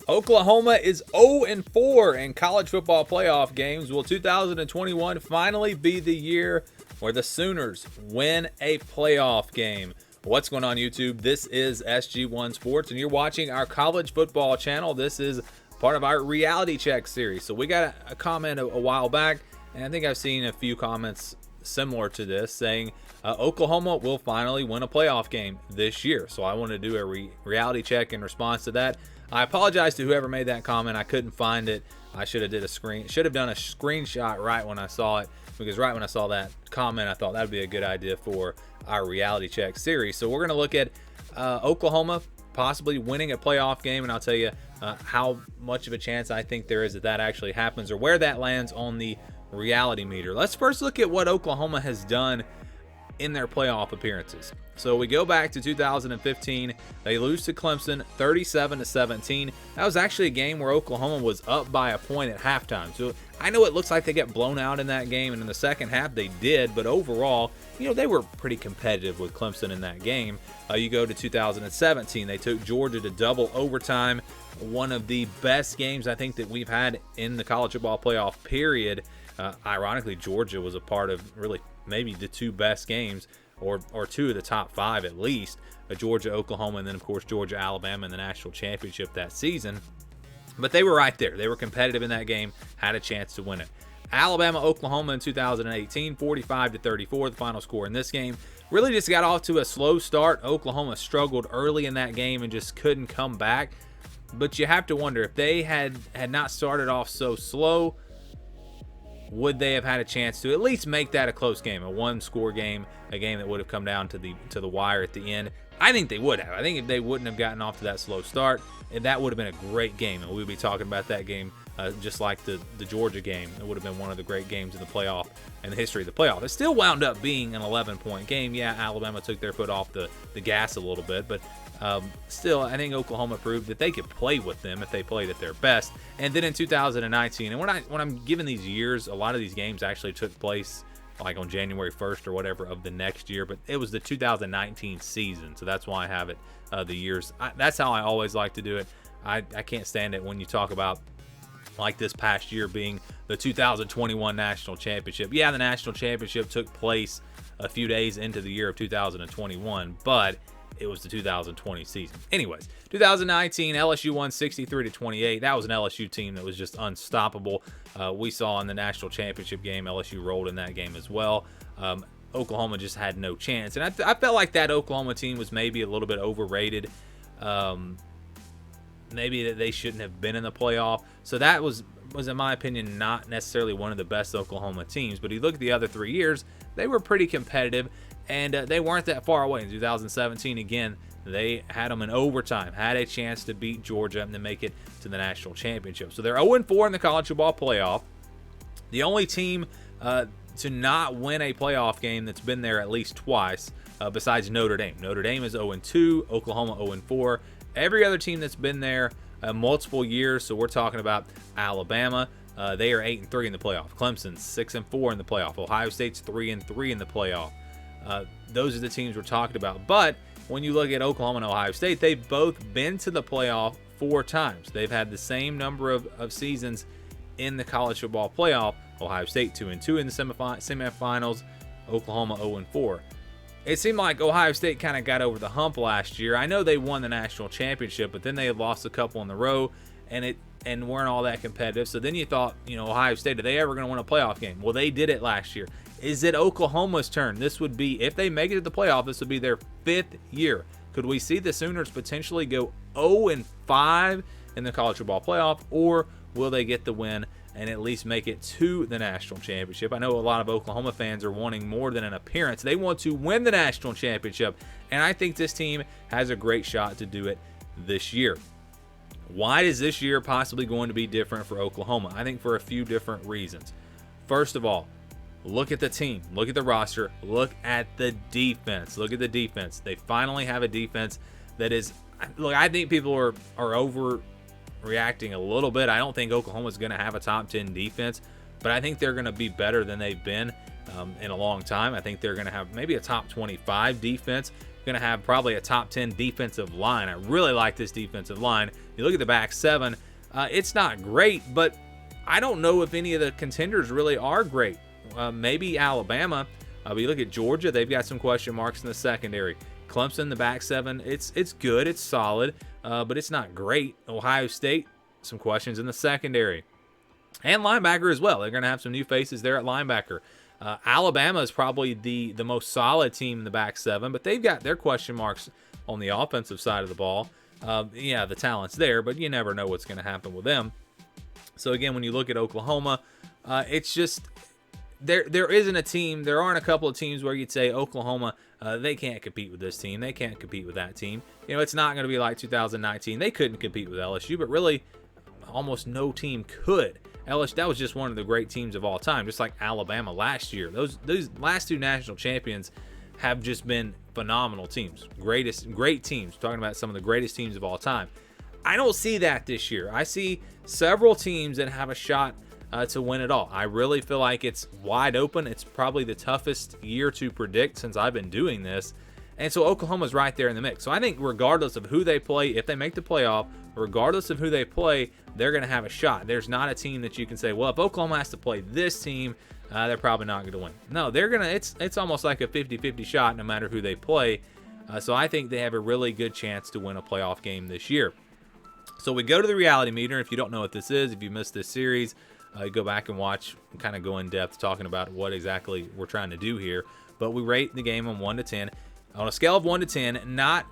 Oklahoma is 0-4 in college football playoff games. Will 2021 finally be the year where the Sooners win a playoff game? What's going on, YouTube? This is SG1 Sports, and you're watching our college football channel. This is part of our reality check series. So we got a comment a while back, and I think I've seen a few comments similar to this saying Oklahoma will finally win a playoff game this year. So I want to do a reality check in response to that. I apologize to whoever made that comment. I couldn't find it. I should have done a screenshot right when I saw it, because right when I saw that comment, I thought that would be a good idea for our reality check series. So we're going to look at Oklahoma possibly winning a playoff game, and I'll tell you how much of a chance I think there is that actually happens, or where that lands on the reality meter. Let's first look at what Oklahoma has done in their playoff appearances. So we go back to 2015. They lose to Clemson 37-17. That was actually a game where Oklahoma was up by a point at halftime. So I know it looks like they get blown out in that game, and in the second half they did, but overall, they were pretty competitive with Clemson in that game. You go to 2017. They took Georgia to double overtime. One of the best games I think that we've had in the college football playoff period. Ironically, Georgia was a part of really maybe the two best games, or two of the top five at least, Georgia, Oklahoma, and then of course Georgia, Alabama in the national championship that season. But they were right there. They were competitive in that game, had a chance to win it. Alabama, Oklahoma in 2018, 45-34, the final score in this game. Really just got off to a slow start. Oklahoma struggled early in that game and just couldn't come back. But you have to wonder, if they had not started off so slow, would they have had a chance to at least make that a close game, a one-score game, a game that would have come down to the wire at the end? I think they would have. I think if they wouldn't have gotten off to that slow start, that would have been a great game, and we'll be talking about that game just like the Georgia game. It would have been one of the great games in the playoff, in the history of the playoff. It still wound up being an 11-point game. Yeah, Alabama took their foot off the gas a little bit, but still, I think Oklahoma proved that they could play with them if they played at their best. And then in 2019, and when I'm giving these years, a lot of these games actually took place like on January 1st or whatever of the next year, but it was the 2019 season, so that's why I have it the years. That's how I always like to do it. I can't stand it when you talk about like this past year being the 2021 national championship. Yeah, the national championship took place a few days into the year of 2021, but it was the 2020 season. Anyways, 2019, LSU won 63-28. That was an LSU team that was just unstoppable. We saw in the national championship game, LSU rolled in that game as well. Oklahoma just had no chance. And I felt like that Oklahoma team was maybe a little bit overrated. Maybe that they shouldn't have been in the playoff. So that was in my opinion, not necessarily one of the best Oklahoma teams. But you look at the other 3 years, they were pretty competitive. And they weren't that far away. In 2017, again, they had them in overtime, had a chance to beat Georgia and then make it to the national championship. So they're 0-4 in the college football playoff. The only team to not win a playoff game that's been there at least twice, besides Notre Dame. Notre Dame is 0-2, Oklahoma 0-4. Every other team that's been there multiple years, so we're talking about Alabama, they are 8-3 in the playoff. Clemson's 6-4 in the playoff. Ohio State's 3-3 in the playoff. Those are the teams we're talking about. But when you look at Oklahoma and Ohio State, they've both been to the playoff 4 times. They've had the same number of seasons in the college football playoff. Ohio State 2-2 in the semifinals, Oklahoma 0-4. It seemed like Ohio State kind of got over the hump last year. I know they won the national championship, but then they had lost a couple in a row and weren't all that competitive. So then you thought, Ohio State, are they ever going to win a playoff game? Well, they did it last year. Is it Oklahoma's turn? This would be, if they make it to the playoff, this would be their 5th year. Could we see the Sooners potentially go 0-5 in the college football playoff, or will they get the win and at least make it to the national championship? I know a lot of Oklahoma fans are wanting more than an appearance. They want to win the national championship, and I think this team has a great shot to do it this year. Why is this year possibly going to be different for Oklahoma? I think for a few different reasons. First of all, look at the team. Look at the roster. Look at the defense. Look at the defense. They finally have a defense that is, look, I think people are overreacting a little bit. I don't think Oklahoma's going to have a top 10 defense, but I think they're going to be better than they've been in a long time. I think they're going to have maybe a top 25 defense. going to have probably a top 10 defensive line. I really like this defensive line. You look at the back seven, it's not great, but I don't know if any of the contenders really are great. Maybe Alabama, but you look at Georgia, they've got some question marks in the secondary. Clemson, the back seven, it's good, it's solid, but it's not great. Ohio State, some questions in the secondary. And linebacker as well. They're going to have some new faces there at linebacker. Alabama is probably the most solid team in the back seven, but they've got their question marks on the offensive side of the ball. Yeah, the talent's there, but you never know what's going to happen with them. So again, when you look at Oklahoma, it's just there isn't a team. There aren't a couple of teams where you'd say Oklahoma, they can't compete with this team. They can't compete with that team. You know, it's not going to be like 2019. They couldn't compete with LSU, but really almost no team could. LSU, that was just one of the great teams of all time, just like Alabama last year. Those last two national champions have just been phenomenal teams. Great teams. Talking about some of the greatest teams of all time. I don't see that this year. I see several teams that have a shot to win it all. I really feel like it's wide open. It's probably the toughest year to predict since I've been doing this. And so Oklahoma's right there in the mix. So I think regardless of who they play, if they make the playoff, regardless of who they play, they're going to have a shot. There's not a team that you can say, well, if Oklahoma has to play this team, they're probably not going to win. No, they're going to. It's almost like a 50-50 shot no matter who they play. So I think they have a really good chance to win a playoff game this year. So we go to the reality meter. If you don't know what this is, if you missed this series, go back and watch and kind of go in depth talking about what exactly we're trying to do here. But we rate the game on 1 to 10. On a scale of 1 to 10, not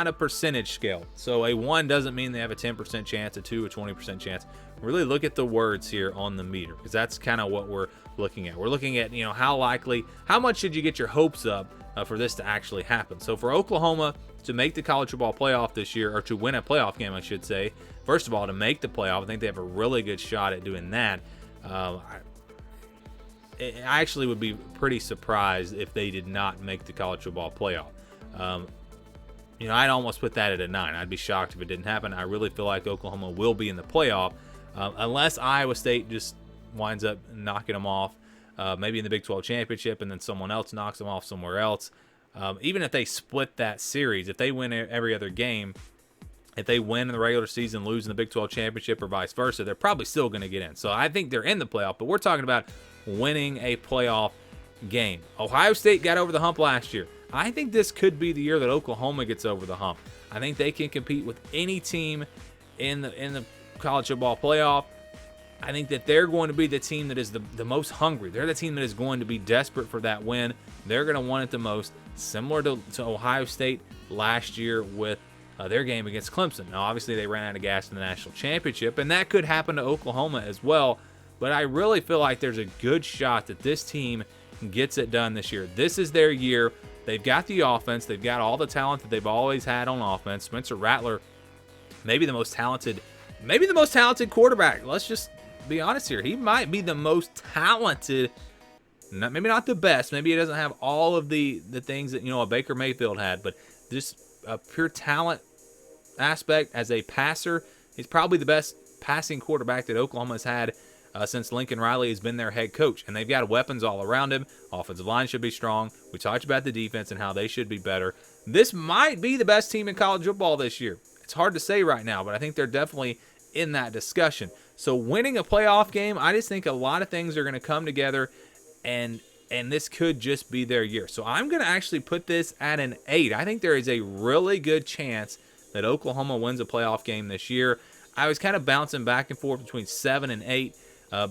a percentage scale. So a 1 doesn't mean they have a 10% chance, a 2 a 20% chance. Really look at the words here on the meter, because that's kind of what we're looking at. We're looking at, how much should you get your hopes up for this to actually happen. So for Oklahoma to make the college football playoff this year, or to win a playoff game, I should say, first of all, to make the playoff, I think they have a really good shot at doing that. I actually would be pretty surprised if they did not make the college football playoff. I'd almost put that at a 9. I'd be shocked if it didn't happen. I really feel like Oklahoma will be in the playoff unless Iowa State just winds up knocking them off, maybe in the Big 12 championship, and then someone else knocks them off somewhere else. Even if they split that series, if they win every other game, if they win in the regular season, lose in the Big 12 championship, or vice versa, they're probably still going to get in. So I think they're in the playoff, but we're talking about winning a playoff game. Ohio State got over the hump last year. I think this could be the year that Oklahoma gets over the hump. I think they can compete with any team in the college football playoff. I think that they're going to be the team that is the most hungry. They're the team that is going to be desperate for that win. They're going to want it the most, similar to Ohio State last year with their game against Clemson. Now, obviously, they ran out of gas in the national championship, and that could happen to Oklahoma as well. But I really feel like there's a good shot that this team gets it done this year. This is their year. They've got the offense. They've got all the talent that they've always had on offense. Spencer Rattler, maybe the most talented quarterback. Let's just be honest here. He might be the most talented, maybe not the best. Maybe he doesn't have all of the things that, a Baker Mayfield had, but just a pure talent aspect as a passer. He's probably the best passing quarterback that Oklahoma has had since Lincoln Riley has been their head coach. And they've got weapons all around him. Offensive line should be strong. We talked about the defense and how they should be better. This might be the best team in college football this year. It's hard to say right now, but I think they're definitely in that discussion. So winning a playoff game, I just think a lot of things are going to come together, and this could just be their year. So I'm going to actually put this at an 8. I think there is a really good chance that Oklahoma wins a playoff game this year. I was kind of bouncing back and forth between 7 and 8.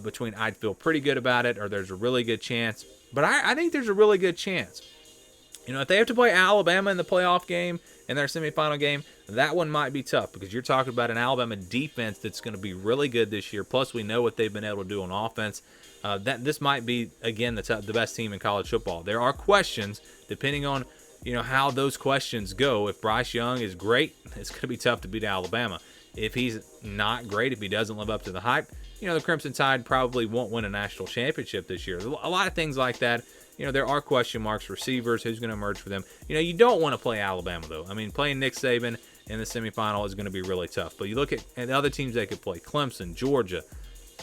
Between I'd feel pretty good about it, or there's a really good chance. But I think there's a really good chance. If they have to play Alabama in the playoff game, in their semifinal game, that one might be tough, because you're talking about an Alabama defense that's going to be really good this year. Plus, we know what they've been able to do on offense. This might be, again, the best team in college football. There are questions, depending on how those questions go. If Bryce Young is great, it's going to be tough to beat Alabama. If he's not great, if he doesn't live up to the hype, the Crimson Tide probably won't win a national championship this year. A lot of things like that. There are question marks. Receivers, who's going to emerge for them. You don't want to play Alabama, though. I mean, playing Nick Saban in the semifinal is going to be really tough. But you look at the other teams they could play: Clemson, Georgia,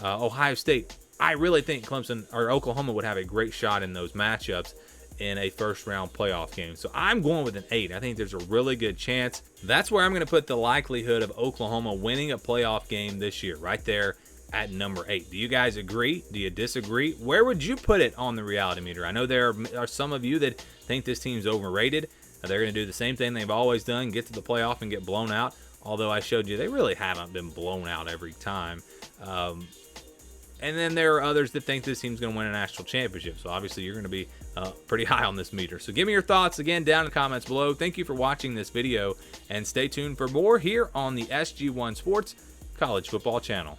Ohio State. I really think Clemson or Oklahoma would have a great shot in those matchups. in a first-round playoff game. So I'm going with an 8. I think there's a really good chance. That's where I'm going to put the likelihood of Oklahoma winning a playoff game this year, right there at number 8. Do you guys agree? Do you disagree? Where would you put it on the reality meter? I know there are some of you that think this team's overrated. They're going to do the same thing they've always done, get to the playoff and get blown out. Although I showed you they really haven't been blown out every time. And then there are others that think this team's going to win a national championship. So obviously you're going to be pretty high on this meter. So give me your thoughts again down in the comments below. Thank you for watching this video, and stay tuned for more here on the SG1 Sports College Football Channel.